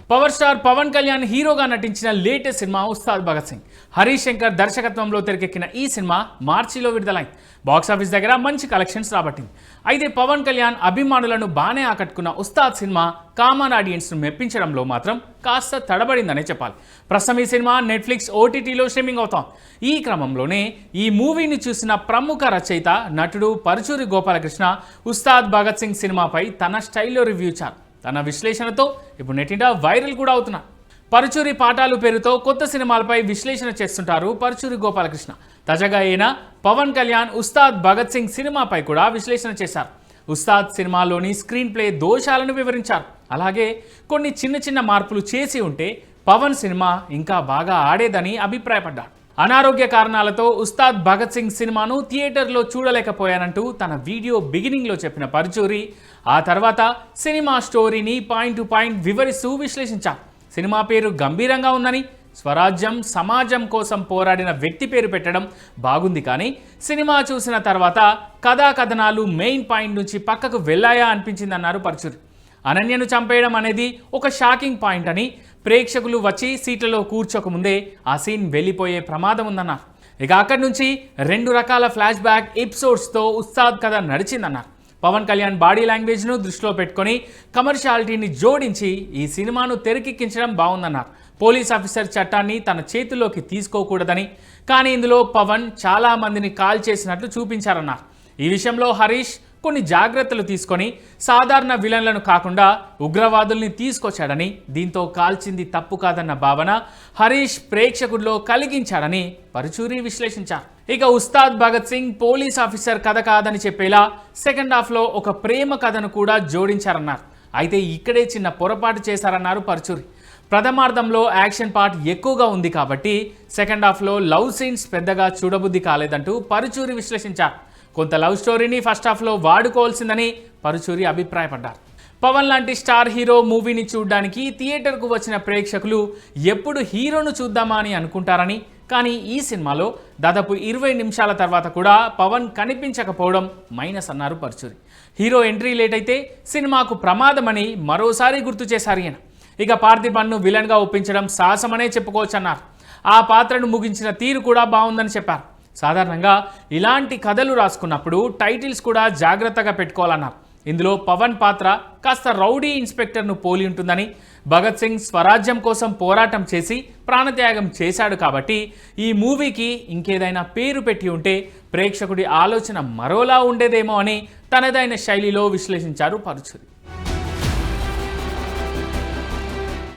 Power star Pawan Kalyan హీరోగా నటించిన latest cinema Ustaad Bhagat Singh. Harish Shankar దర్శకత్వంలో తెరకెక్కిన ఈ సినిమా మార్చిలో విడుదలైంది. బాక్సాఫీస్ దగ్గర మంచి కలెక్షన్స్ రాబట్టింది. అయితే పవన్ కళ్యాణ్ అభిమానులను బాగానే ఆకట్టుకున్న ఉస్తాద్ సినిమా కామన్ ఆడియన్స్ను మెప్పించడంలో మాత్రం కాస్త తడబడిందనే చెప్పాలి. ప్రస్తుతం ఈ సినిమా నెట్ఫ్లిక్స్ ఓటీటీలో స్ట్రీమింగ్ అవుతోంది. ఈ క్రమంలోనే ఈ మూవీని చూసిన ప్రముఖ రచయిత నటుడు పరుచూరి గోపాలకృష్ణ ఉస్తాద్ భగత్ సింగ్ సినిమాపై తన స్టైల్లో రివ్యూ ఇచ్చారు. తన విశ్లేషణతో ఇప్పుడు నెట్టింట వైరల్ కూడా అవుతున్నారు. పరుచూరి పాఠాలు పేరుతో కొత్త సినిమాలపై విశ్లేషణ చేస్తుంటారు పరుచూరి గోపాలకృష్ణ. తాజాగా అయిన పవన్ కళ్యాణ్ ఉస్తాద్ భగత్ సింగ్ సినిమాపై కూడా విశ్లేషణ చేశారు. ఉస్తాద్ సినిమాలోని స్క్రీన్ ప్లే దోషాలను వివరించారు. అలాగే కొన్ని చిన్న మార్పులు చేసి ఉంటే పవన్ సినిమా ఇంకా బాగా ఆడేదని అభిప్రాయపడ్డారు. అనారోగ్య కారణాలతో ఉస్తాద్ భగత్ సింగ్ సినిమాను థియేటర్లో చూడలేకపోయానంటూ తన వీడియో బిగినింగ్లో చెప్పిన పరుచూరి ఆ తర్వాత సినిమా స్టోరీని పాయింట్ టు పాయింట్ వివరిస్తూ విశ్లేషించారు. సినిమా పేరు గంభీరంగా ఉందని, స్వరాజ్యం సమాజం కోసం పోరాడిన వ్యక్తి పేరు పెట్టడం బాగుంది, కానీ సినిమా చూసిన తర్వాత కథా కథనాలు మెయిన్ పాయింట్ నుంచి పక్కకు వెళ్ళాయా అనిపించిందన్నారు పరుచూరి. అనన్యను చంపేయడం అనేది ఒక షాకింగ్ పాయింట్ అని, ప్రేక్షకులు వచ్చి సీట్లలో కూర్చోకముందే ఆ సీన్ వెళ్ళిపోయే ప్రమాదం ఉందన్నారు. ఇక అక్కడి నుంచి 2 రకాల ఫ్లాష్ బ్యాక్ ఎపిసోడ్స్తో ఉస్తాద్ కథ నడిచిందన్నారు. పవన్ కళ్యాణ్ బాడీ లాంగ్వేజ్ను దృష్టిలో పెట్టుకొని కమర్షియాలిటీని జోడించి ఈ సినిమాను తెరకెక్కించడం బాగుందన్నారు. పోలీస్ ఆఫీసర్ చట్టాన్ని తన చేతుల్లోకి తీసుకోకూడదని, కానీ ఇందులో పవన్ చాలా మందిని కాల్ చేసినట్లు చూపించారన్నారు. ఈ విషయంలో హరీష్ కొన్ని జాగ్రత్తలు తీసుకొని సాధారణ విలన్లను కాకుండా ఉగ్రవాదుల్ని తీసుకొచ్చాడని, దీంతో కాల్చింది తప్పు కాదన్న భావన హరీష్ ప్రేక్షకుల్లో కలిగించాడని పరుచూరి విశ్లేషించారు. ఇక ఉస్తాద్ భగత్ సింగ్ పోలీస్ ఆఫీసర్ కథ కాదని చెప్పేలా సెకండ్ హాఫ్లో ఒక ప్రేమ కథను కూడా జోడించారన్నారు. అయితే ఇక్కడే చిన్న పొరపాటు చేశారన్నారు పరుచూరి. ప్రథమార్థంలో యాక్షన్ పార్ట్ ఎక్కువగా ఉంది కాబట్టి సెకండ్ హాఫ్లో లవ్ సీన్స్ పెద్దగా చూడబుద్ధి కాలేదంటూ పరుచూరి విశ్లేషించారు. కొంత లవ్ స్టోరీని ఫస్ట్ హాఫ్లో వాడుకోవాల్సిందని పరుచూరి అభిప్రాయపడ్డారు. పవన్ లాంటి స్టార్ హీరో మూవీని చూడడానికి థియేటర్కు వచ్చిన ప్రేక్షకులు ఎప్పుడు హీరోను చూద్దామా అని అనుకుంటారని, కానీ ఈ సినిమాలో దాదాపు 20 నిమిషాల తర్వాత కూడా పవన్ కనిపించకపోవడం మైనస్ అన్నారు పరుచూరి. హీరో ఎంట్రీ లేట్ అయితే సినిమాకు ప్రమాదమని మరోసారి గుర్తు చేశారు ఈయన. ఇక పార్థిబన్ను విలన్గా ఒప్పించడం సాహసమనే చెప్పుకోవచ్చన్నారు. ఆ పాత్రను ముగించిన తీరు కూడా బాగుందని చెప్పారు. సాధారణంగా ఇలాంటి కథలు రాసుకున్నప్పుడు టైటిల్స్ కూడా జాగ్రత్తగా పెట్టుకోవాలన్నారు. ఇందులో పవన్ పాత్ర కాస్త రౌడీ ఇన్స్పెక్టర్ను పోలి ఉంటుందని, భగత్ సింగ్ స్వరాజ్యం కోసం పోరాటం చేసి ప్రాణత్యాగం చేశాడు కాబట్టి ఈ మూవీకి ఇంకేదైనా పేరు పెట్టి ఉంటే ప్రేక్షకుడి ఆలోచన మరోలా ఉండేదేమో అని తనదైన శైలిలో విశ్లేషించారు పరుచూరి.